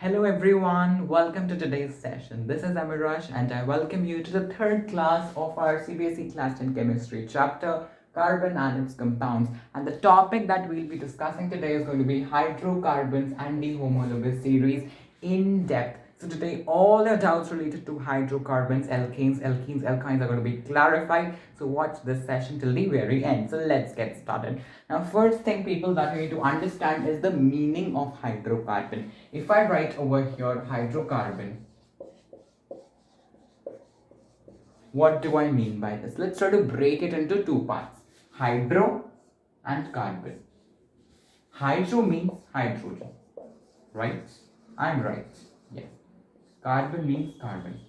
Hello everyone, welcome to today's session. This is Amirash and I welcome you to the third class of our CBSE class 10 chemistry chapter, carbon and its compounds. And the topic that we'll be discussing today is going to be hydrocarbons and the homologous series in depth. So today all the doubts related to hydrocarbons, alkanes, alkenes, alkynes are going to be clarified. So watch this session till the very end. So let's get started. Now first thing people that you need to understand is the meaning of hydrocarbon. If I write over here hydrocarbon, what do I mean by this? Let's try to break it into two parts. Hydro and carbon. Hydro means hydrogen, right? I'm right. Yes. Carbon means carbon.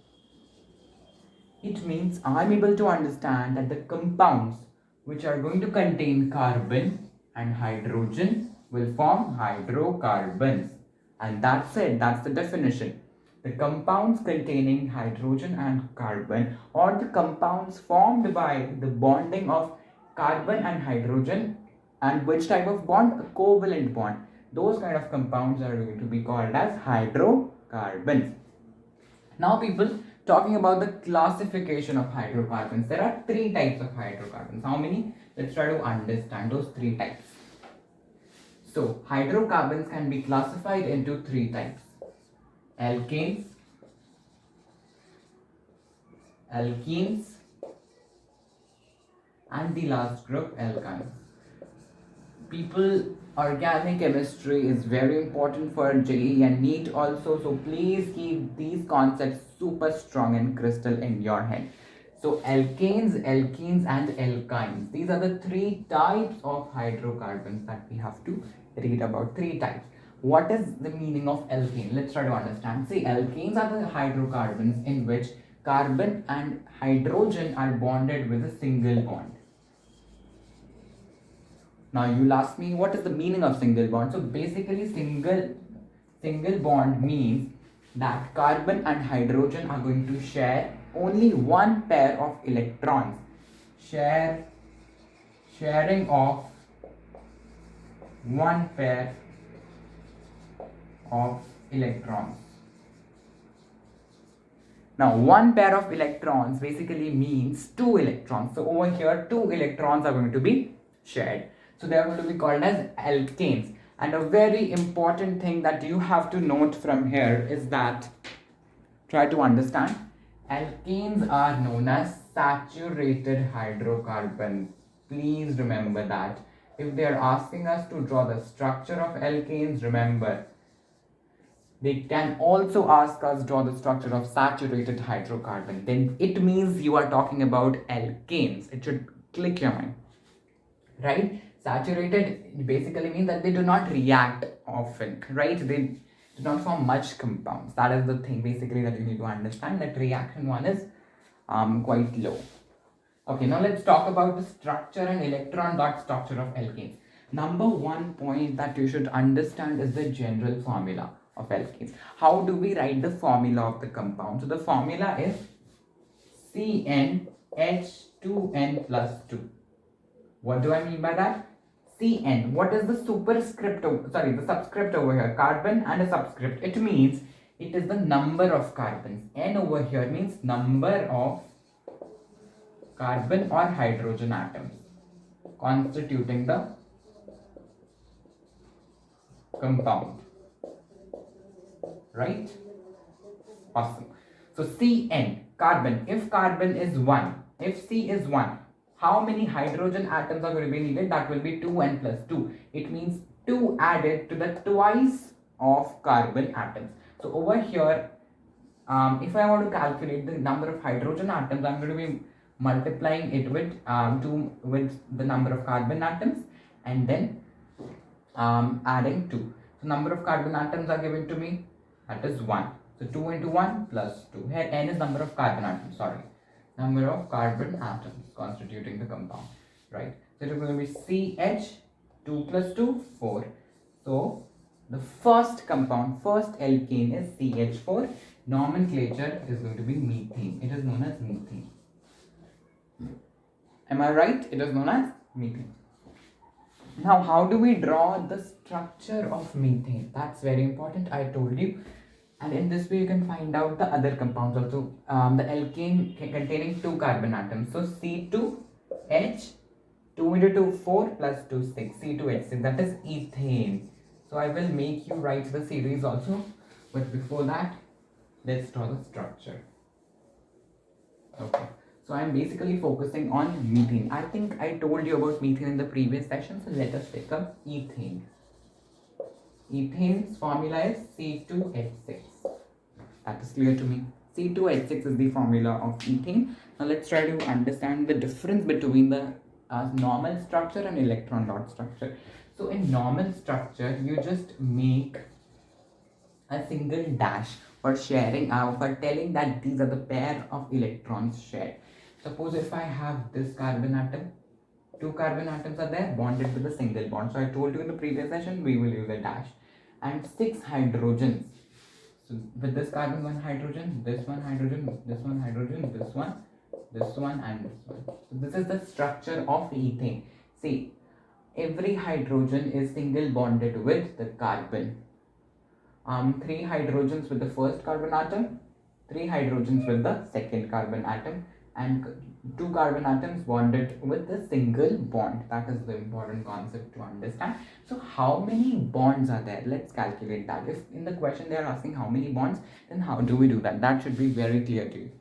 It means I'm able to understand that the compounds which are going to contain carbon and hydrogen will form hydrocarbons. And that's it, that's the definition. The compounds containing hydrogen and carbon, or the compounds formed by the bonding of carbon and hydrogen, and which type of bond? A covalent bond. Those kind of compounds are going to be called as hydrocarbons. Now people, talking about the classification of hydrocarbons, there are three types of hydrocarbons. How many? Let's try to understand those three types. So hydrocarbons can be classified into three types: alkanes, alkenes, and the last group, alkynes. People, organic chemistry is very important for JEE and NEET also, so please keep these concepts super strong and crystal in your head. So alkanes, alkenes and alkynes, these are the three types of hydrocarbons that we have to read about. Three types. What is the meaning of alkane? Let's try to understand. See, alkanes are the hydrocarbons in which carbon and hydrogen are bonded with a single bond. Now you'll ask me, what is the meaning of single bond? So basically single bond means that carbon and hydrogen are going to share only one pair of electrons. Sharing of one pair of electrons. Now one pair of electrons basically means two electrons. So over here two electrons are going to be shared. So they are going to be called as alkanes. And a very important thing that you have to note from here is that, try to understand, alkanes are known as saturated hydrocarbons. Please remember that. If they are asking us to draw the structure of alkanes, remember, they can also ask us draw the structure of saturated hydrocarbon. Then it means you are talking about alkanes. It should click your mind, right? Saturated basically means that they do not react often, right? They do not form much compounds. That is the thing basically that you need to understand, that reaction one is quite low. Okay, now let's talk about the structure and electron dot structure of alkanes. Number one point that you should understand is the general formula of alkanes. How do we write the formula of the compound? So the formula is CnH2n plus 2. What do I mean by that? Cn. What is the subscript over here? Carbon and a subscript. It means it is the number of carbons. N over here means number of carbon or hydrogen atoms constituting the compound. Right? Awesome. So Cn, carbon. If carbon is 1, if C is 1, how many hydrogen atoms are going to be needed? That will be 2n plus 2. It means 2 added to the twice of carbon atoms. So over here, if I want to calculate the number of hydrogen atoms, I'm going to be multiplying it with 2 with the number of carbon atoms and then adding 2. So number of carbon atoms are given to me, that is 1. So 2 into 1 plus 2. Here n is number of carbon atoms, number of carbon atoms constituting the compound, right? So it is going to be CH, 2 plus 2, 4. So the first compound, first alkane is CH4. Nomenclature is going to be methane. It is known as methane. Am I right? It is known as methane. Now, how do we draw the structure of methane? That's very important. I told you And in this way you can find out the other compounds also. The alkane containing 2 carbon atoms. So C2H, 2 into 2, 4 plus 2, 6. C2H6, that is ethane. So I will make you write the series also. But before that, let's draw the structure. Okay. So I'm basically focusing on methane. I think I told you about methane in the previous session. So let us take up ethane. Ethane's formula is C2H6. That is clear to me. C2H6 is the formula of ethane. Now let's try to understand the difference between the normal structure and electron dot structure. So in normal structure, you just make a single dash for sharing, for telling that these are the pair of electrons shared. Suppose if I have this carbon atom, 2 carbon atoms are there bonded with a single bond. So I told you in the previous session we will use a dash, and 6 hydrogens. So with this carbon, 1 hydrogen, this 1 hydrogen, this 1 hydrogen, this one, and this one. So this is the structure of ethane. See, every hydrogen is single bonded with the carbon. 3 hydrogens with the first carbon atom, 3 hydrogens with the second carbon atom, and 2 carbon atoms bonded with a single bond. That is the important concept to understand. So how many bonds are there? Let's calculate that. If in the question they are asking how many bonds, then how do we do that? That should be very clear to you.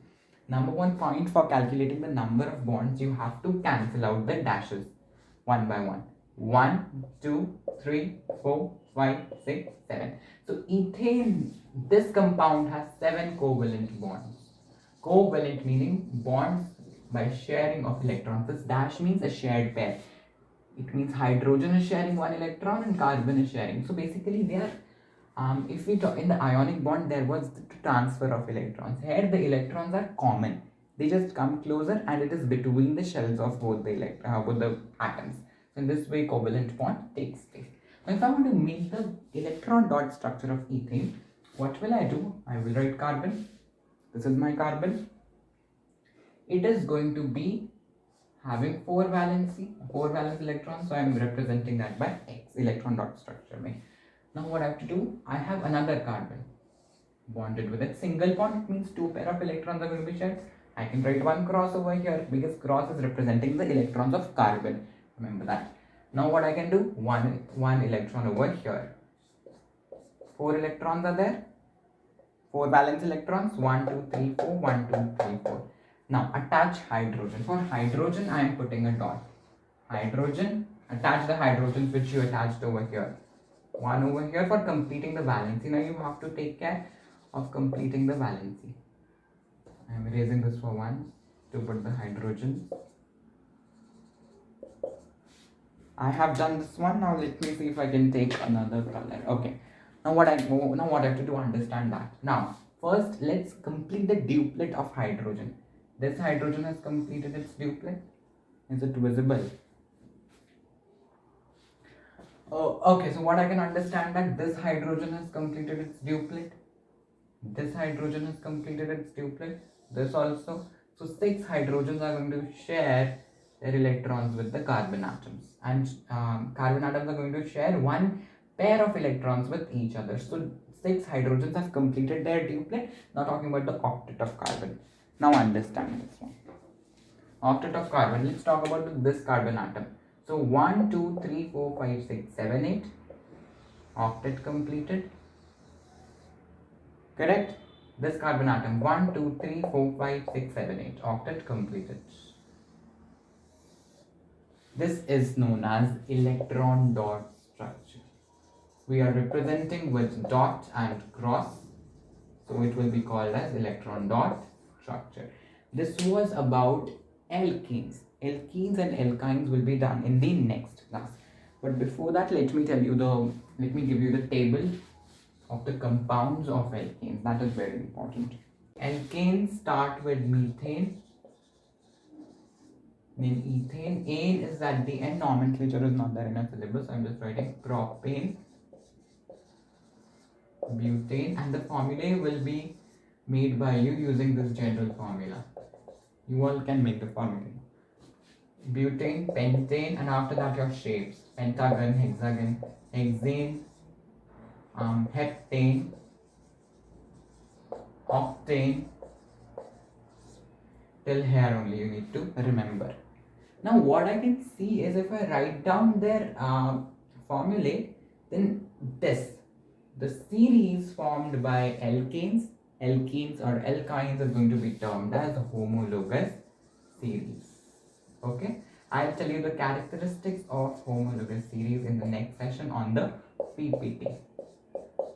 Number one point for calculating the number of bonds, you have to cancel out the dashes one by one. 1, 2, 3, 4, 5, 6, 7. So ethane, this compound has 7 covalent bonds. Covalent meaning bonds by sharing of electrons. This dash means a shared pair. It means hydrogen is sharing 1 electron and carbon is sharing. So basically they are, if we talk in the ionic bond, there was the transfer of electrons. Here the electrons are common. They just come closer and it is between the shells of both the atoms. So in this way covalent bond takes place. Now if I want to make the electron dot structure of ethane, what will I do? I will write carbon. This is my carbon. It is going to be having 4 valence electrons, so I am representing that by X, electron dot structure. Now what I have to do? I have another carbon bonded with a single bond. It means 2 pair of electrons are going to be shared. I can write 1 cross over here because cross is representing the electrons of carbon. Remember that. Now what I can do? One electron over here. 4 electrons are there. 4 valence electrons, 1, 2, 3, 4, 1, 2, 3, 4. Now attach hydrogen. For hydrogen, I am putting a dot. Hydrogen, attach the hydrogens which you attached over here. 1 over here for completing the valency. Now you have to take care of completing the valency. I am erasing this for once to put the hydrogens. I have done this one. Now let me see if I can take another color. Okay. Now what I have to do, understand that. Now first let's complete the duplet of hydrogen. This hydrogen has completed its duplet. Is it visible? Oh, okay. So what I can understand that this hydrogen has completed its duplet. This hydrogen has completed its duplet. This also. So 6 hydrogens are going to share their electrons with the carbon atoms, and carbon atoms are going to share 1 pair of electrons with each other. So 6 hydrogens have completed their duplet. Now talking about the octet of carbon. Now understand this one. Octet of carbon. Let's talk about this carbon atom. So 1, 2, 3, 4, 5, 6, 7, 8. Octet completed. Correct? This carbon atom. 1, 2, 3, 4, 5, 6, 7, 8. Octet completed. This is known as electron dot structure. We are representing with dot and cross, so it will be called as electron dot structure. This was about alkenes. Alkenes and alkynes will be done in the next class. But before that, let me give you the table of the compounds of alkenes. That is very important. Alkanes start with methane, then ethane. Ane is at the end. Nomenclature is not there in a syllabus. I'm just writing propane, butane, and the formulae will be made by you using this general formula. You all can make the formula. Butane, pentane, and after that your shapes: pentagon, hexagon, hexane, heptane, octane. Till here only you need to remember. Now what I can see is if I write down their formulae, then the series formed by alkenes or alkynes is going to be termed as homologous series. Okay, I'll tell you the characteristics of homologous series in the next session on the PPT.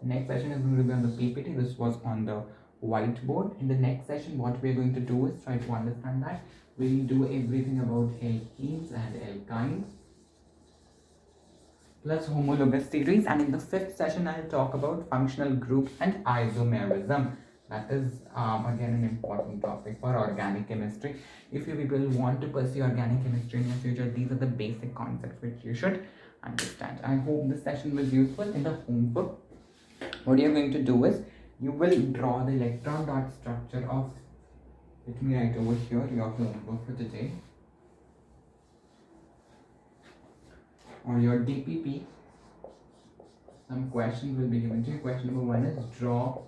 Next session is going to be on the PPT. This was on the whiteboard. In the next session, what we're going to do is try to understand that. We'll do everything about alkenes and alkynes plus homologous series, and in the fifth session I'll talk about functional groups and isomerism. That is again an important topic for organic chemistry. If you people want to pursue organic chemistry in your future, these are the basic concepts which you should understand. I hope this session was useful. In the homework, what you're going to do is you will draw the electron dot structure of, let me write over here your homework for today, or your DPP. Some questions will be given to you. Question number 1 is draw.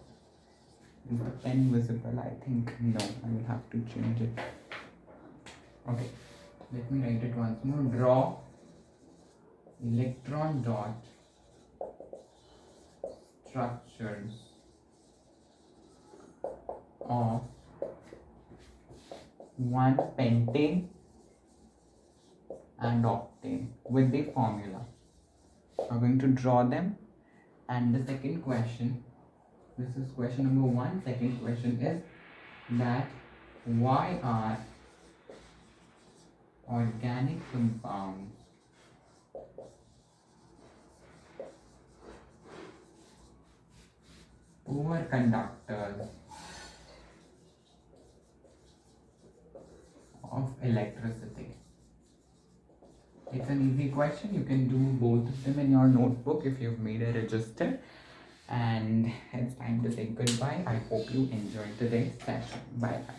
Is the pen visible? I think no. I will have to change it. Okay, let me write it once more. Draw electron dot structures of 1 pentane and octane with the formula. I'm going to draw them. And the second question, this is question number 1. Second question is that why are organic compounds poor conductors of electricity? It's an easy question. You can do both of them in your notebook if you've made a register. And it's time to say goodbye. I hope you enjoyed today's session. Bye bye.